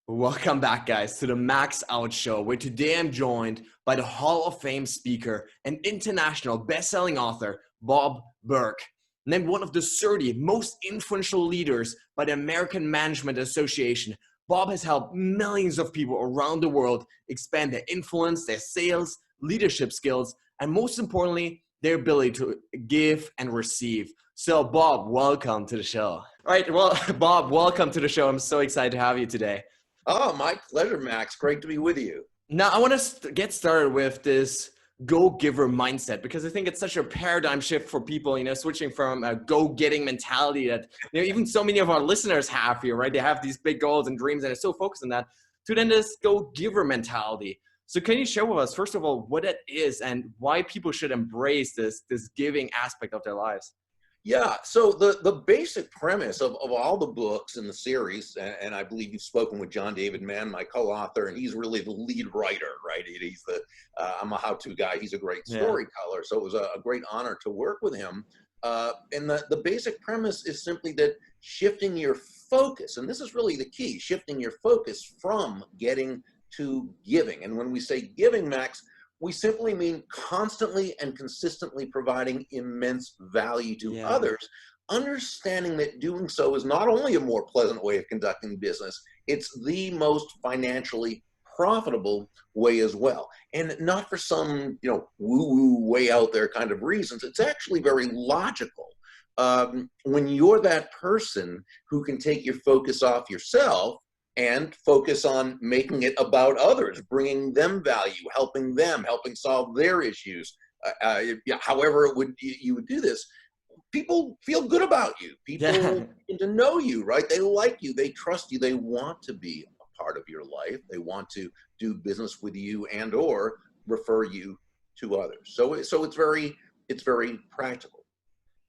Welcome back, guys, to the Max Out Show, where today I'm joined by the Hall of Fame speaker and international best-selling author, Bob Burg. Named one of the 30 most influential leaders by the American Management Association, Bob has helped millions of people around the world expand their influence, their sales, leadership skills, and most importantly, their ability to give and receive. So, Bob, welcome to the show. All right, well, Bob, welcome to the show. I'm so excited to have you today. Oh, my pleasure, Max. Great to be with you. Now, I want to get started with this go-giver mindset, because I think it's such a paradigm shift for people, switching from a go-getting mentality that, even so many of our listeners have here, right? They have these big goals and dreams and they're so focused on that, to then this go-giver mentality. So can you share with us, first of all, what it is and why people should embrace this giving aspect of their lives? Yeah, so the basic premise of all the books in the series, and I believe you've spoken with John David Mann, my co-author, and he's really the lead writer, right? He's I'm a how-to guy. He's a great storyteller, so it was a great honor to work with him. And the basic premise is simply that shifting your focus, and this is really the key, shifting your focus from getting to giving. And when we say giving, Max, we simply mean constantly and consistently providing immense value to others, understanding that doing so is not only a more pleasant way of conducting business, it's the most financially profitable way as well. And not for some, woo-woo way out there kind of reasons. It's actually very logical. When you're that person who can take your focus off yourself and focus on making it about others, bringing them value, helping solve their issues. However you would do this, people feel good about you. People get to know you, right? They like you, they trust you, they want to be a part of your life. They want to do business with you and or refer you to others. So it's very practical.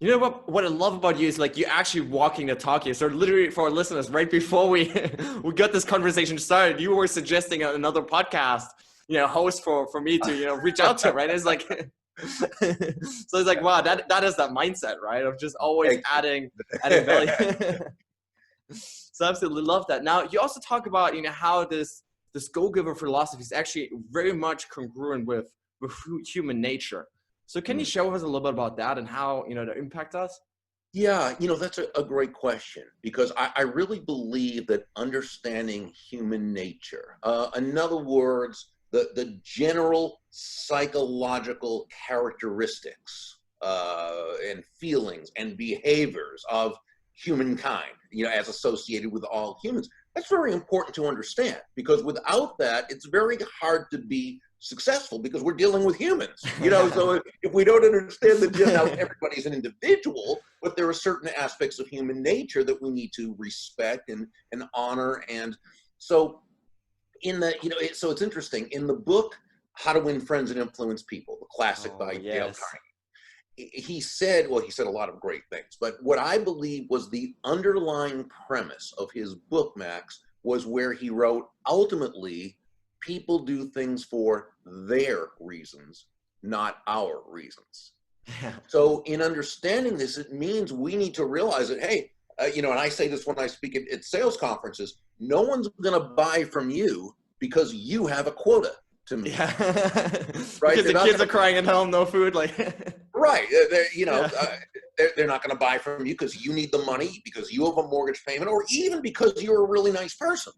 You know what I love about you is like you're actually walking the talk here. So literally for our listeners, right before we got this conversation started, you were suggesting another podcast, host for me to, reach out to, right? It's like, so it's like, wow, that is that mindset, right? Of just always adding value. So I absolutely love that. Now you also talk about, how this go-giver philosophy is actually very much congruent with human nature. So can you share with us a little bit about that and how, that impact us? Yeah, that's a great question, because I really believe that understanding human nature, in other words, the general psychological characteristics and feelings and behaviors of humankind, as associated with all humans, that's very important to understand, because without that, it's very hard to be successful, because we're dealing with humans, so if we don't understand that now everybody's an individual, but there are certain aspects of human nature that we need to respect and honor. And so so it's interesting in the book, How to Win Friends and Influence People, the classic by Dale Carnegie, he said a lot of great things, but what I believe was the underlying premise of his book, Max, was where he wrote, ultimately, people do things for their reasons, not our reasons. So in understanding this, it means we need to realize that, hey, and I say this when I speak at sales conferences, no one's going to buy from you because you have a quota to meet. Yeah. Right? Because the kids are crying at home, no food. Right. They're not going to buy from you because you need the money, because you have a mortgage payment, or even because you're a really nice person.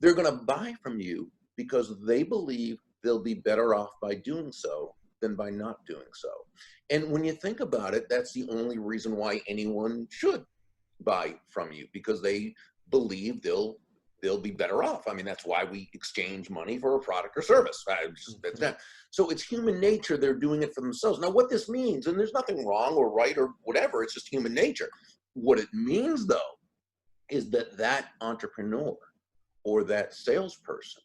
They're going to buy from you because they believe they'll be better off by doing so than by not doing so. And when you think about it, that's the only reason why anyone should buy from you, because they believe they'll be better off. I mean, that's why we exchange money for a product or service. So it's human nature. They're doing it for themselves. Now, what this means, and there's nothing wrong or right or whatever, it's just human nature. What it means, though, is that entrepreneur or that salesperson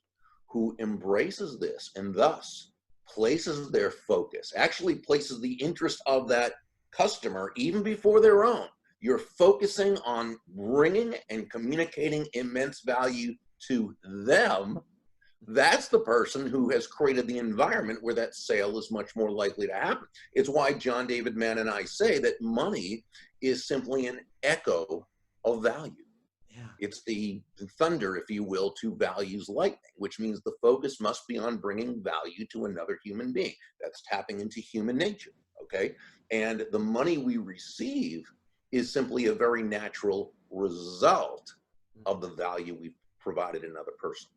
who embraces this and thus places their focus, actually places the interest of that customer even before their own. You're focusing on bringing and communicating immense value to them. That's the person who has created the environment where that sale is much more likely to happen. It's why John David Mann and I say that money is simply an echo of value. Yeah. It's the thunder, if you will, to values lightning, which means the focus must be on bringing value to another human being. That's tapping into human nature, okay? And the money we receive is simply a very natural result of the value we've provided another person.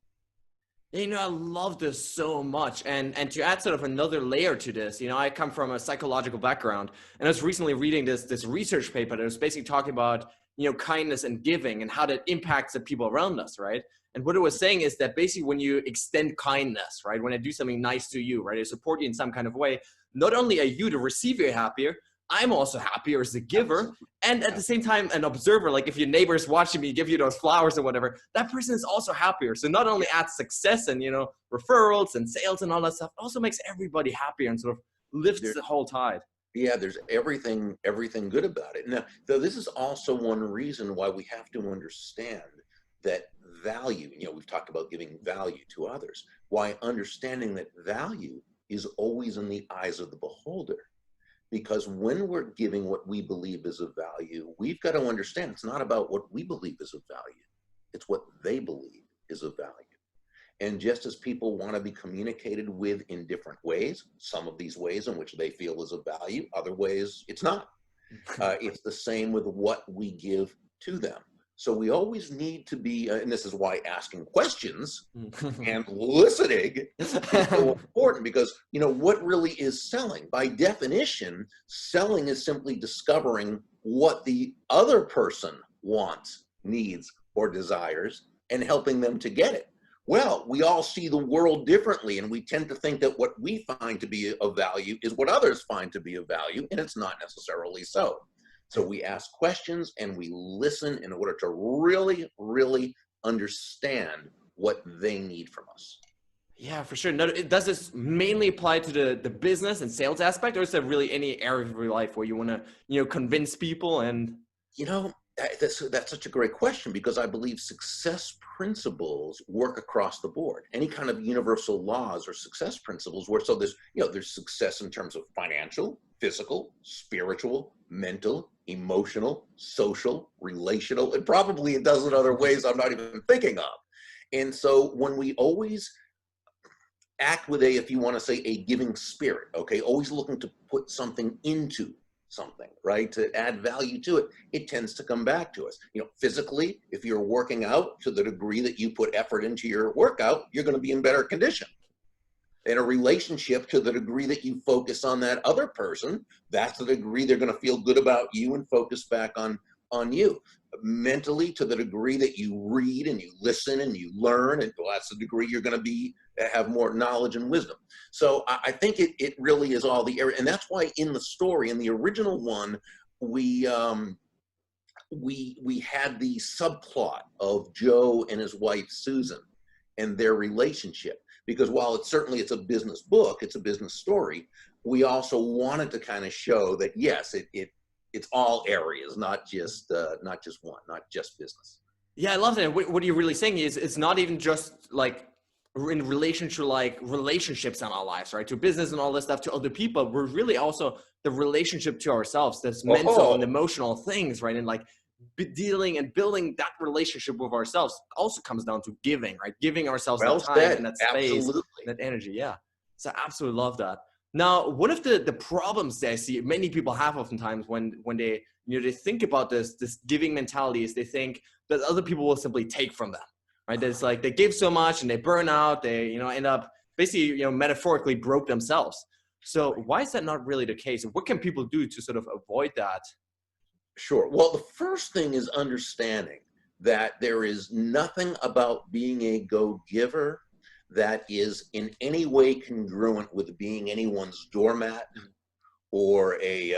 You know, I love this so much. And to add sort of another layer to this, you know, I come from a psychological background, and I was recently reading this research paper that was basically talking about, you know, kindness and giving and how that impacts the people around us, right? And what it was saying is that basically when you extend kindness, right, when I do something nice to you, right, I support you in some kind of way, not only are you the receiver happier, I'm also happier as a giver. And at the same time, an observer, like if your neighbor is watching me give you those flowers or whatever, that person is also happier. So not only adds success and, you know, referrals and sales and all that stuff, it also makes everybody happier and sort of lifts the whole tide. Yeah, there's everything good about it. Now, though, this is also one reason why we have to understand that value, you know, we've talked about giving value to others, why understanding that value is always in the eyes of the beholder. Because when we're giving what we believe is of value, we've got to understand it's not about what we believe is of value, it's what they believe is of value. And just as people want to be communicated with in different ways, some of these ways in which they feel is of value, other ways it's not. It's the same with what we give to them. So we always need to be, and this is why asking questions and listening is so important, because, you know, what really is selling? By definition, selling is simply discovering what the other person wants, needs, or desires and helping them to get it. Well, we all see the world differently, and we tend to think that what we find to be of value is what others find to be of value, and it's not necessarily so. So we ask questions and we listen in order to really, really understand what they need from us. Yeah, for sure. Now, does this mainly apply to the business and sales aspect, or is there really any area of your life where you want to, you know, convince people and? You know, that's such a great question, because I believe success principles work across the board. Any kind of universal laws or success principles where, so there's, you know, there's success in terms of financial, physical, spiritual, mental, emotional, social, relational, and probably a dozen other ways I'm not even thinking of. And so when we always act with a, if you want to say, a giving spirit, okay, always looking to put something into something, right, to add value to it, it tends to come back to us. You know, physically, if you're working out, to the degree that you put effort into your workout, you're going to be in better condition. In a relationship, to the degree that you focus on that other person, that's the degree they're going to feel good about you and focus back on you. Mentally, to the degree that you read and you listen and you learn, and well, that's the degree you're going to be have more knowledge and wisdom. So I think it really is all the area, and that's why in the story, in the original one, we had the subplot of Joe and his wife Susan and their relationship, because while it's a business book, it's a business story, we also wanted to kind of show that yes, it's all areas, not just one, not just business. Yeah, I love that. What you're really saying is it's not even just like in relation to like relationships in our lives, right? To business and all this stuff, to other people. We're really also the relationship to ourselves, this mental and emotional things, right? And like dealing and building that relationship with ourselves also comes down to giving, right? Giving ourselves Well that time said. and that space, Absolutely. that energy. Yeah. So I absolutely love that. Now, one of the problems that I see many people have oftentimes when they, you know, they think about this giving mentality is they think that other people will simply take from them, right? It's like they give so much and they burn out, they, you know, end up basically, you know, metaphorically broke themselves. So why is that not really the case? What can people do to sort of avoid that? Sure. Well, the first thing is understanding that there is nothing about being a go-giver that is in any way congruent with being anyone's doormat or a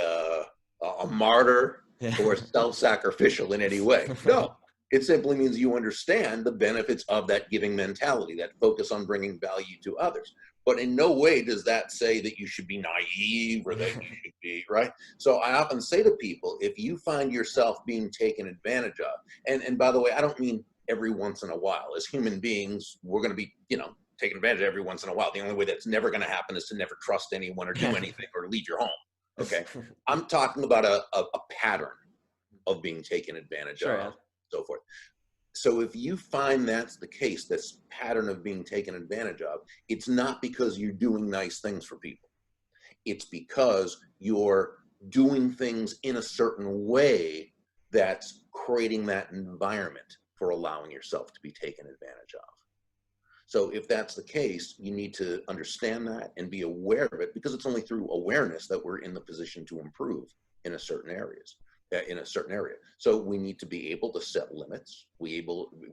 martyr or self-sacrificial in any way. No, it simply means you understand the benefits of that giving mentality, that focus on bringing value to others. But in no way does that say that you should be naive or that you should be, right? So I often say to people, if you find yourself being taken advantage of, and by the way, I don't mean every once in a while. As human beings, we're going to be, you know, taken advantage of every once in a while. The only way that's never going to happen is to never trust anyone or do anything or leave your home. Okay. I'm talking about a pattern of being taken advantage of, Yeah. so forth. So if you find that's the case, this pattern of being taken advantage of, it's not because you're doing nice things for people. It's because you're doing things in a certain way that's creating that environment for allowing yourself to be taken advantage of. So if that's the case, you need to understand that and be aware of it, because it's only through awareness that we're in the position to improve in a certain areas. In a certain area. So we need to be able to set limits. We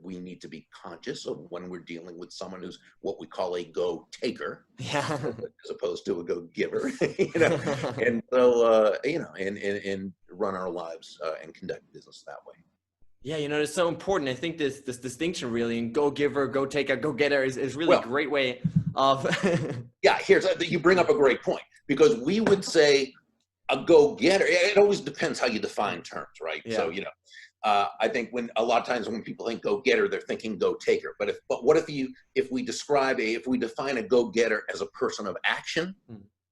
need to be conscious of when we're dealing with someone who's what we call a GoTaker, Yeah. as opposed to a GoGiver, you know. And so you know, and run our lives and conduct business that way. Yeah, you know, it's so important. I think this distinction really in GoGiver, GoTaker, GoGetter is really a Well, great way of yeah, you bring up a great point, because we would say a go-getter, it always depends how you define terms, right? Yeah. So, you know, I think when a lot of times when people think go-getter, they're thinking go-taker. But what if we define a go-getter as a person of action?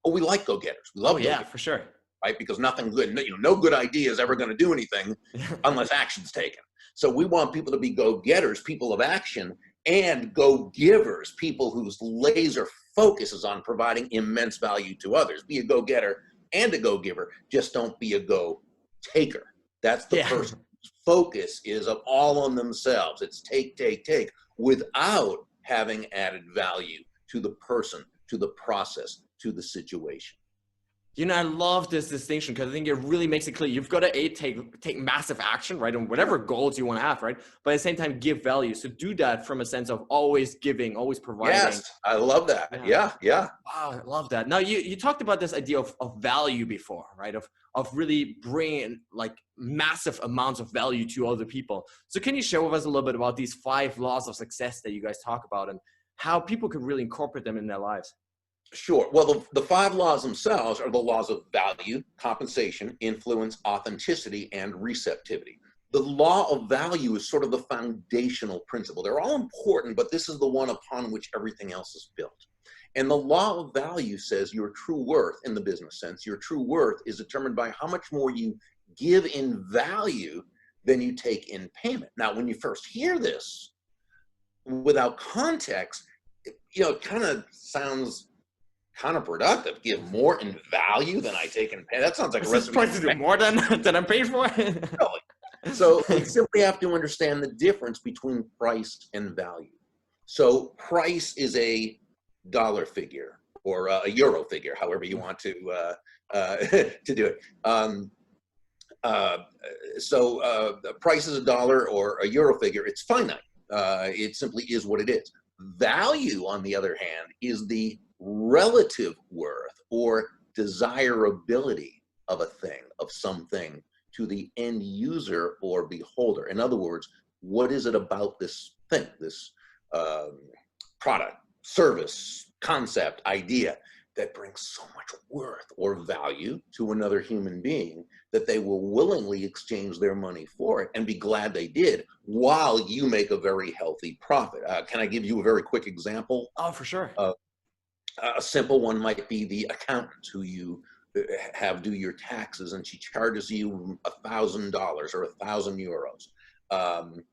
Oh, we like go-getters. We love yeah, go-getters, for sure. right? Because nothing good, you know, no good idea is ever going to do anything unless action's taken. So we want people to be go-getters, people of action, and go-givers, people whose laser focus is on providing immense value to others. Be a go-getter and a go-giver, just don't be a go-taker. That's the person's focus is of all on themselves. It's take, take, take, without having added value to the person, to the process, to the situation. You know, I love this distinction because I think it really makes it clear. You've got to take massive action, right, on whatever goals you want to have, right? But at the same time, give value. So do that from a sense of always giving, always providing. Yes, I love that. Yeah. Wow, I love that. Now, you talked about this idea of value before, right? Of really bringing like massive amounts of value to other people. So can you share with us a little bit about these 5 laws of success that you guys talk about and how people can really incorporate them in their lives? Sure. Well, the 5 laws themselves are the laws of value, compensation, influence, authenticity, and receptivity. The law of value is sort of the foundational principle. They're all important, but this is the one upon which everything else is built. And the law of value says your true worth, in the business sense, your true worth is determined by how much more you give in value than you take in payment. Now, when you first hear this, without context, you know, it kind of sounds counterproductive. Give more in value than I take in pay. That sounds like a recipe. Price to do more than I'm paid for. So we simply have to understand the difference between price and value. So price is a dollar figure or a euro figure, however you want to do it. The price is a dollar or a euro figure. It's finite. It simply is what it is. Value, on the other hand, is the relative worth or desirability of a thing, of something, to the end user or beholder. In other words, what is it about this thing, this product, service, concept, idea that brings so much worth or value to another human being that they will willingly exchange their money for it and be glad they did, while you make a very healthy profit. Can I give you a very quick example? Oh, for sure. A simple one might be the accountant who you have do your taxes, and she charges you $1,000 or €1,000.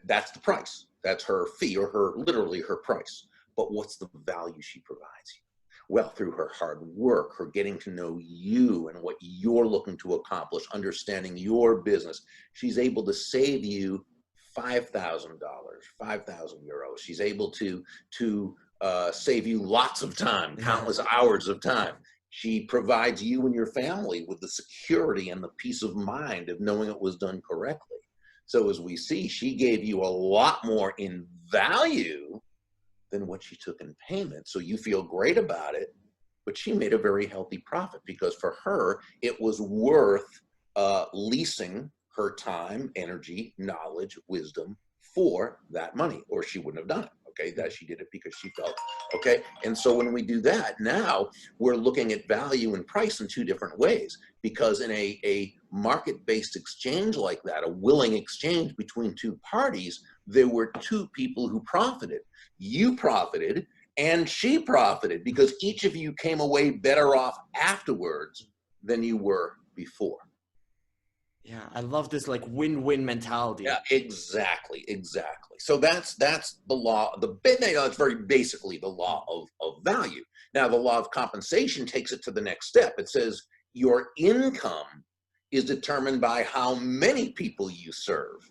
That's the price. That's her fee, or literally her price. But what's the value she provides you? Well, through her hard work, her getting to know you and what you're looking to accomplish, understanding your business, she's able to save you $5,000, 5,000 euros. She's able to save you lots of time, countless hours of time. She provides you and your family with the security and the peace of mind of knowing it was done correctly. So as we see, she gave you a lot more in value than what she took in payment. So you feel great about it, but she made a very healthy profit, because for her, it was worth leasing her time, energy, knowledge, wisdom for that money, or she wouldn't have done it. Okay, that she did it because she felt okay. And so when we do that, now we're looking at value and price in 2 different ways, because in a market-based exchange like that, a willing exchange between 2 parties, there were 2 people who profited. You profited and she profited, because each of you came away better off afterwards than you were before. Yeah, I love this like win-win mentality. Yeah, exactly, exactly. So that's the law. It's very basically the law of value. Now, the law of compensation takes it to the next step. It says your income is determined by how many people you serve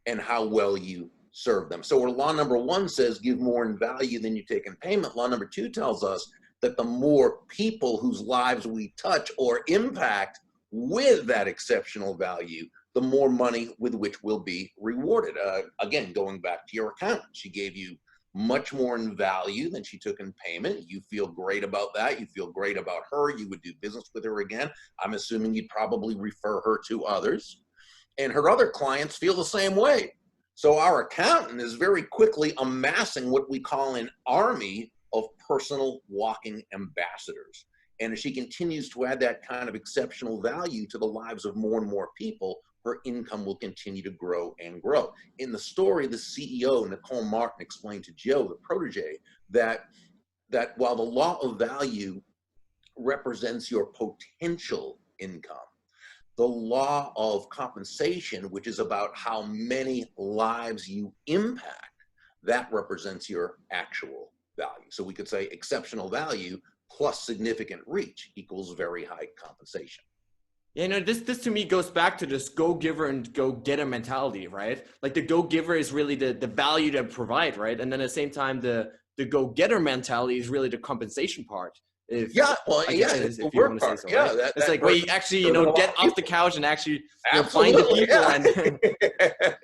and how well you serve them. So where law number one says give more in value than you take in payment, law number two tells us that the more people whose lives we touch or impact with that exceptional value, the more money with which we'll be rewarded. Again, going back to your accountant, she gave you much more in value than she took in payment. You feel great about that. You feel great about her. You would do business with her again. I'm assuming you'd probably refer her to others. And her other clients feel the same way. So our accountant is very quickly amassing what we call an army of personal walking ambassadors. And as she continues to add that kind of exceptional value to the lives of more and more people, her income will continue to grow and grow. In the story, the CEO, Nicole Martin, explained to Joe, the protege, that while the law of value represents your potential income, the law of compensation, which is about how many lives you impact, that represents your actual value. So we could say exceptional value plus significant reach equals very high compensation. Yeah, this to me goes back to this go giver and go getter mentality, right? Like the go giver is really the value to provide, right? And then at the same time, the go getter mentality is really the compensation part. If Yeah, well, I can yeah, say it's this, the if you want work to say part. so, Yeah, right? It's that like where person you actually, serving a lot get of off the people. couch and actually, find the Absolutely, people yeah. and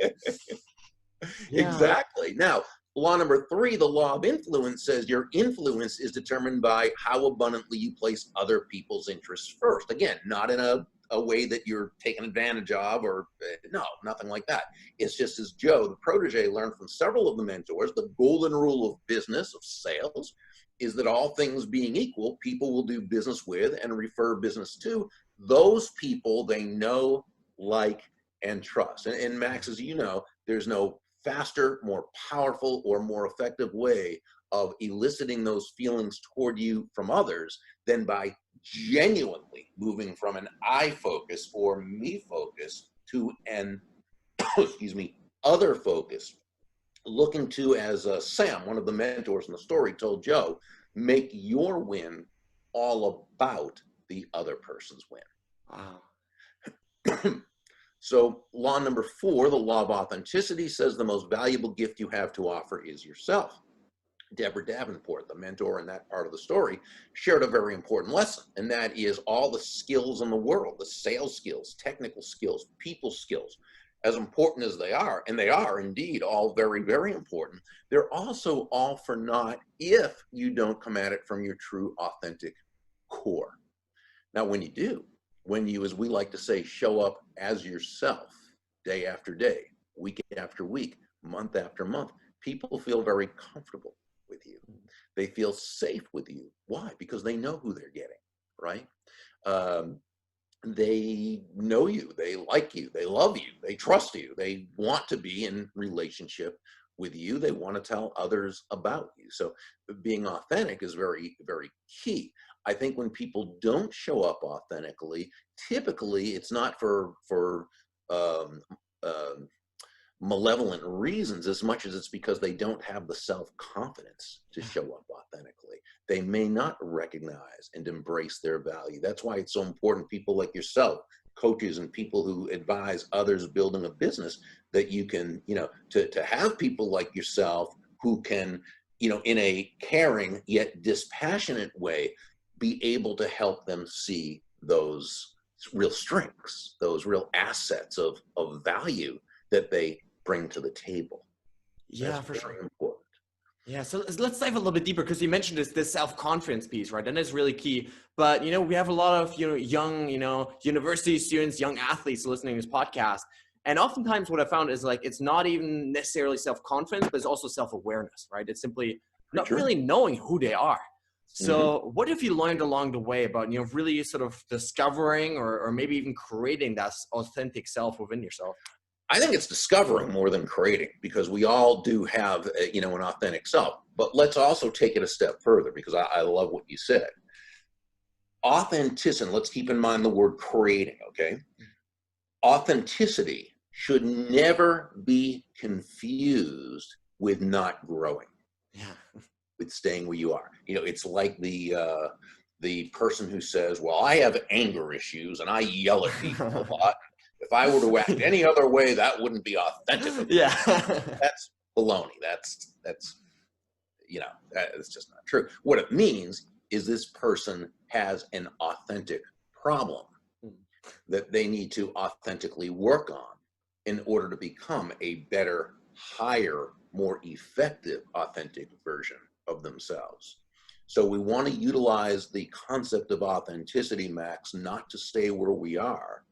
yeah. Exactly. Now, law number three, the law of influence, says your influence is determined by how abundantly you place other people's interests first. Again, not in a way that you're taken advantage of, or no, nothing like that. It's just as Joe, the protege, learned from several of the mentors, the golden rule of business, of sales, is that all things being equal, people will do business with and refer business to those people they know, like, and trust. And Max, as you know, there's no faster, more powerful, or more effective way of eliciting those feelings toward you from others than by genuinely moving from an I focus or me focus to an excuse me, other focus, looking to, as Sam, one of the mentors in the story, told Joe, make your win all about the other person's Wow. win. So law number four, the law of authenticity, says the most valuable gift you have to offer is yourself. Deborah Davenport, the mentor in that part of the story, shared a very important lesson, and that is all the skills in the world, the sales skills, technical skills, people skills, as important as they are, and they are indeed all very, very important, they're also all for naught if you don't come at it from your true, authentic core. Now, when you do, when you, as we like to say, show up as yourself day after day, week after week, month after month, people feel very comfortable with you. They feel safe with you. Why? Because they know who they're getting, right? They know you, they like you, they love you, they trust you, they want to be in relationship with you, they want to tell others about you. So being authentic is very, very key. I think when people don't show up authentically, typically it's not for um, uh, malevolent reasons as much as it's because they don't have the self-confidence to show up authentically. They may not recognize and embrace their value. That's why it's so important, people like yourself, coaches and people who advise others building a business, that you can, to have people like yourself who can, in a caring yet dispassionate way, be able to help them see those real strengths, those real assets of value that they bring to the table. Yeah, That's for very sure. important. Yeah, so let's dive a little bit deeper because you mentioned this self-confidence piece, right? And that's really key. But we have a lot of young university students, young athletes listening to this podcast, and oftentimes what I found is like it's not even necessarily self-confidence, but it's also self-awareness, right? It's simply Very not true. really knowing who they are. Mm-hmm. So what have you learned along the way about really sort of discovering or maybe even creating that authentic self within yourself? I think it's discovering more than creating, because we all do have, an authentic self. But let's also take it a step further, because I love what you said. Authenticity, let's keep in mind the word creating, okay? authenticity should never be confused with not growing, Yeah. with staying where you are. It's like the person who says, well, I have anger issues and I yell at people a lot. If I were to act any other way, that wouldn't be authentic of me. Yeah. That's baloney. That's that's just not true. What it means is this person has an authentic problem that they need to authentically work on in order to become a better, higher, more effective, authentic version of themselves. So we want to utilize the concept of authenticity, Max, not to stay where we are,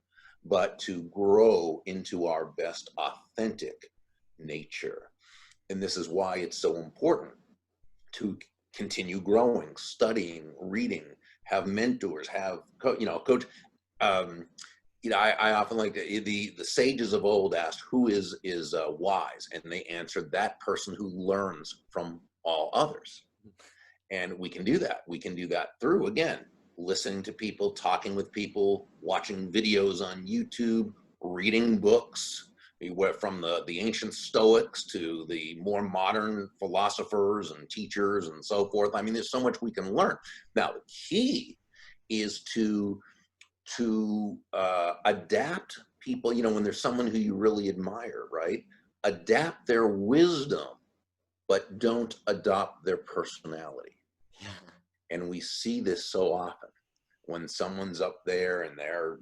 but to grow into our best authentic nature. And this is why it's so important to continue growing, studying, reading, have mentors, have coach. I often like the sages of old asked, "Who is wise?" And they answered, "That person who learns from all others." And we can do that. We can do that through, again, listening to people, talking with people, watching videos on YouTube, reading books. We went from the ancient Stoics to the more modern philosophers and teachers and so forth. I mean, there's so much we can learn. Now, the key is to adapt people, when there's someone who you really admire, right? Adapt their wisdom, but don't adopt their personality. Yeah. And we see this so often when someone's up there and they're,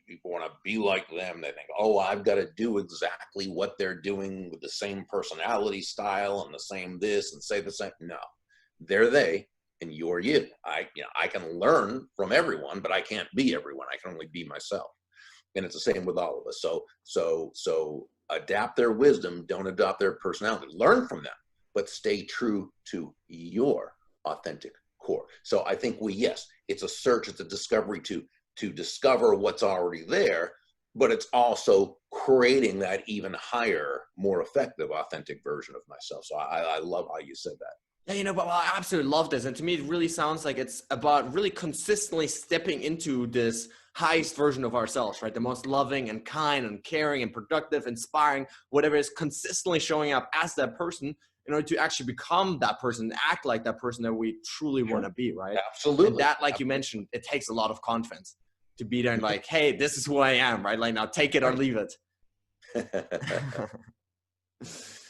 people want to be like them. They think, oh, I've got to do exactly what they're doing with the same personality style and the same this and say the same. No, they're they and you're you. I can learn from everyone, but I can't be everyone. I can only be myself. And it's the same with all of us. So adapt their wisdom, don't adopt their personality. Learn from them, but stay true to your authentic core. So I think it's a search, it's a discovery to discover what's already there, but it's also creating that even higher, more effective, authentic version of myself. So I love how you said that. Yeah, but I absolutely love this. And to me, it really sounds like it's about really consistently stepping into this highest version of ourselves, right? The most loving and kind and caring and productive, inspiring, whatever is consistently showing up as that person in order to actually become that person, act like that person that we truly want to be, right? Absolutely. And that, like you mentioned, it takes a lot of confidence to be there and like, hey, this is who I am, right? Like now take it or leave it.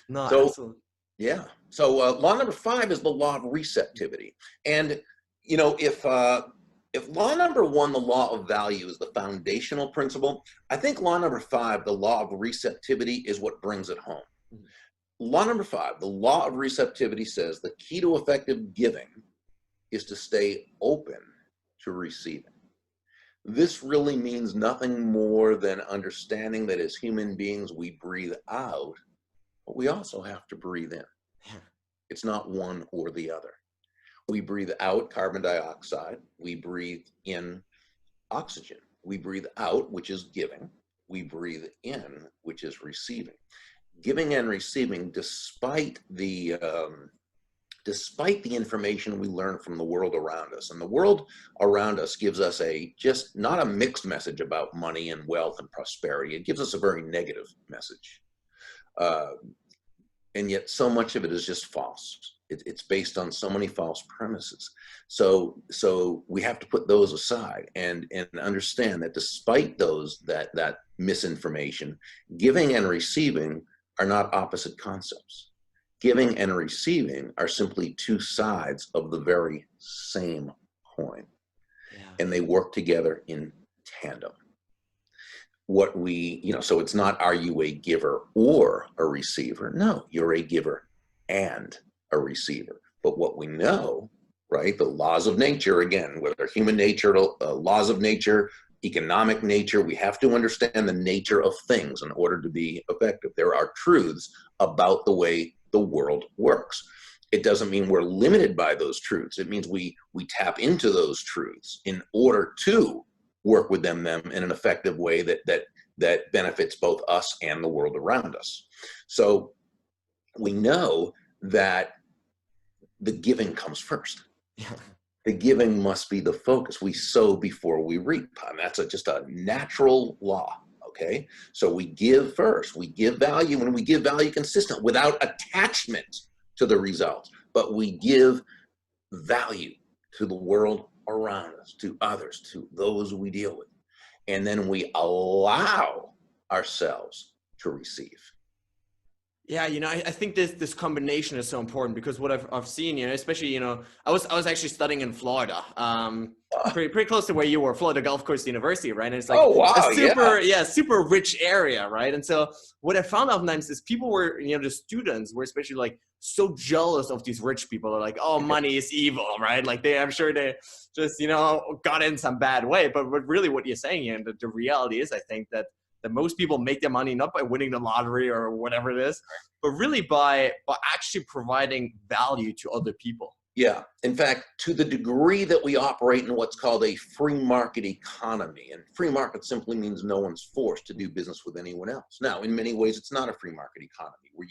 No, absolutely. Yeah. So law number 5 is the law of receptivity. And, if law number 1, the law of value, is the foundational principle, I think law number 5, the law of receptivity, is what brings it home. Mm-hmm. Law number 5, the law of receptivity, says the key to effective giving is to stay open to receiving. This really means nothing more than understanding that as human beings, we breathe out, but we also have to breathe in. It's not one or the other. We breathe out carbon dioxide. We breathe in oxygen. We breathe out, which is giving. We breathe in, which is receiving. Giving and receiving, despite the information we learn from the world around us. And the world around us gives us just not a mixed message about money and wealth and prosperity. It gives us a very negative message. And yet so much of it is just false. It's based on so many false premises. So we have to put those aside and understand that despite that misinformation, giving and receiving are not opposite concepts. Giving and receiving are simply two sides of the very same coin. Yeah. And they work together in tandem. So it's not, are you a giver or a receiver? No, you're a giver and a receiver. But what we know, right, the laws of nature, again, whether human nature, laws of nature, economic nature, we have to understand the nature of things in order to be effective. There are truths about the way the world works. It doesn't mean we're limited by those truths. It means we tap into those truths in order to work with them in an effective way that benefits both us and the world around us. So we know that the giving comes first. Yeah. The giving must be the focus. We sow before we reap. And that's just a natural law okay? So we give first, we give value, and we give value consistent without attachment to the result, but we give value to the world around us, to others, to those we deal with. And then we allow ourselves to receive. Yeah, I think this combination is so important because what I've seen, especially, I was actually studying in Florida, pretty close to where you were, Florida Gulf Coast University, right? And it's like Oh, wow, a super rich area, right? And so what I found oftentimes is people were, the students were especially like so jealous of these rich people. They're like, oh, money is evil, right? Like I'm sure they just, got in some bad way. But really what you're saying here, the reality is, I think that most people make their money not by winning the lottery or whatever it is, but really by actually providing value to other people. Yeah. In fact, to the degree that we operate in what's called a free market economy, and free market simply means no one's forced to do business with anyone else. Now, in many ways, it's not a free market economy where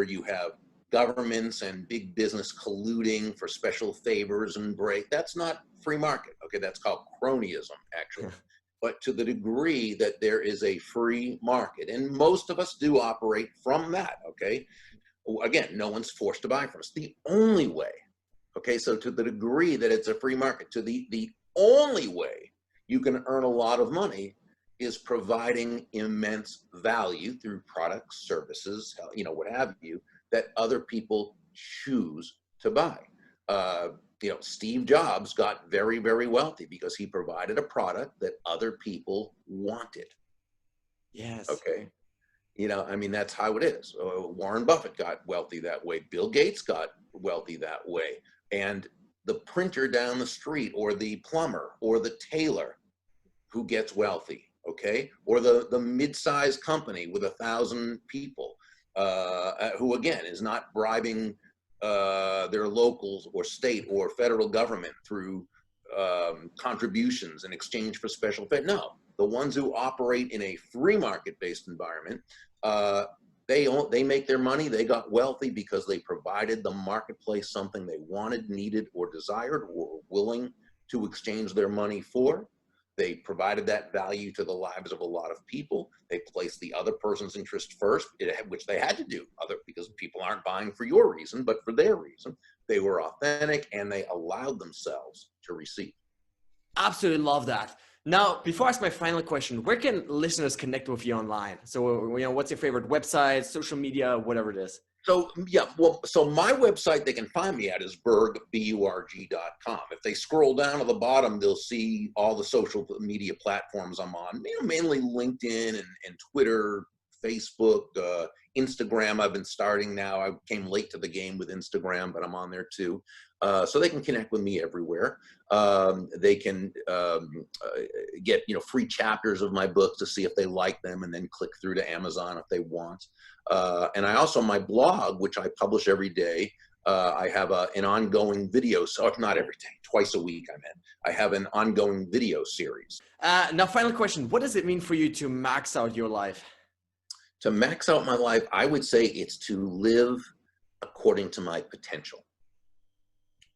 you have governments and big business colluding for special favors and break. That's not free market. Okay, that's called cronyism, actually. But to the degree that there is a free market, and most of us do operate from that, okay? Again, no one's forced to buy from us. The only way, okay, so to the degree that it's a free market, to the only way you can earn a lot of money is providing immense value through products, services, what have you, that other people choose to buy. Steve Jobs got very, very wealthy because he provided a product that other people wanted. Yes. Okay. That's how it is. Warren Buffett got wealthy that way. Bill Gates got wealthy that way. And the printer down the street, or the plumber, or the tailor, who gets wealthy, okay? Or the mid-sized company with 1,000 people, who again is not bribing their locals or state or federal government through contributions in exchange for special fit. No, the ones who operate in a free market-based environment, they make their money. They got wealthy because they provided the marketplace something they wanted, needed, or desired, or were willing to exchange their money for. They provided that value to the lives of a lot of people. They placed the other person's interest first, which they had to do, because people aren't buying for your reason, but for their reason. They were authentic, and they allowed themselves to receive. Absolutely love that. Now, before I ask my final question, where can listeners connect with you online? So, what's your favorite website, social media, whatever it is? So, so my website they can find me at is Burg, BURG.com. If they scroll down to the bottom, they'll see all the social media platforms I'm on, mainly LinkedIn and Twitter, Facebook, Instagram. I've been starting now. I came late to the game with Instagram, but I'm on there too. So they can connect with me everywhere. They can get free chapters of my books to see if they like them, and then click through to Amazon if they want. And I also, my blog, which I publish every day, I have an ongoing video, so not every day, twice a week I have an ongoing video series. Now, final question, what does it mean for you to max out your life? To max out my life, I would say it's to live according to my potential.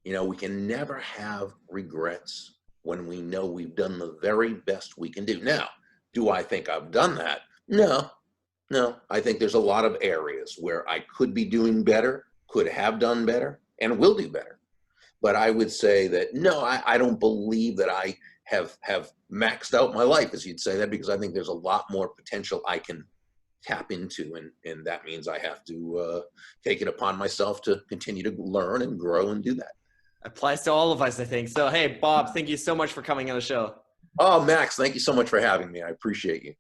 We can never have regrets when we know we've done the very best we can do. Now, do I think I've done that? No. I think there's a lot of areas where I could be doing better, could have done better, and will do better. But I would say that, no, I don't believe that I have maxed out my life, as you'd say that, because I think there's a lot more potential I can tap into, and that means I have to take it upon myself to continue to learn and grow and do that. Applies to all of us, I think. So, hey, Bob, thank you so much for coming on the show. Oh, Max, thank you so much for having me. I appreciate you.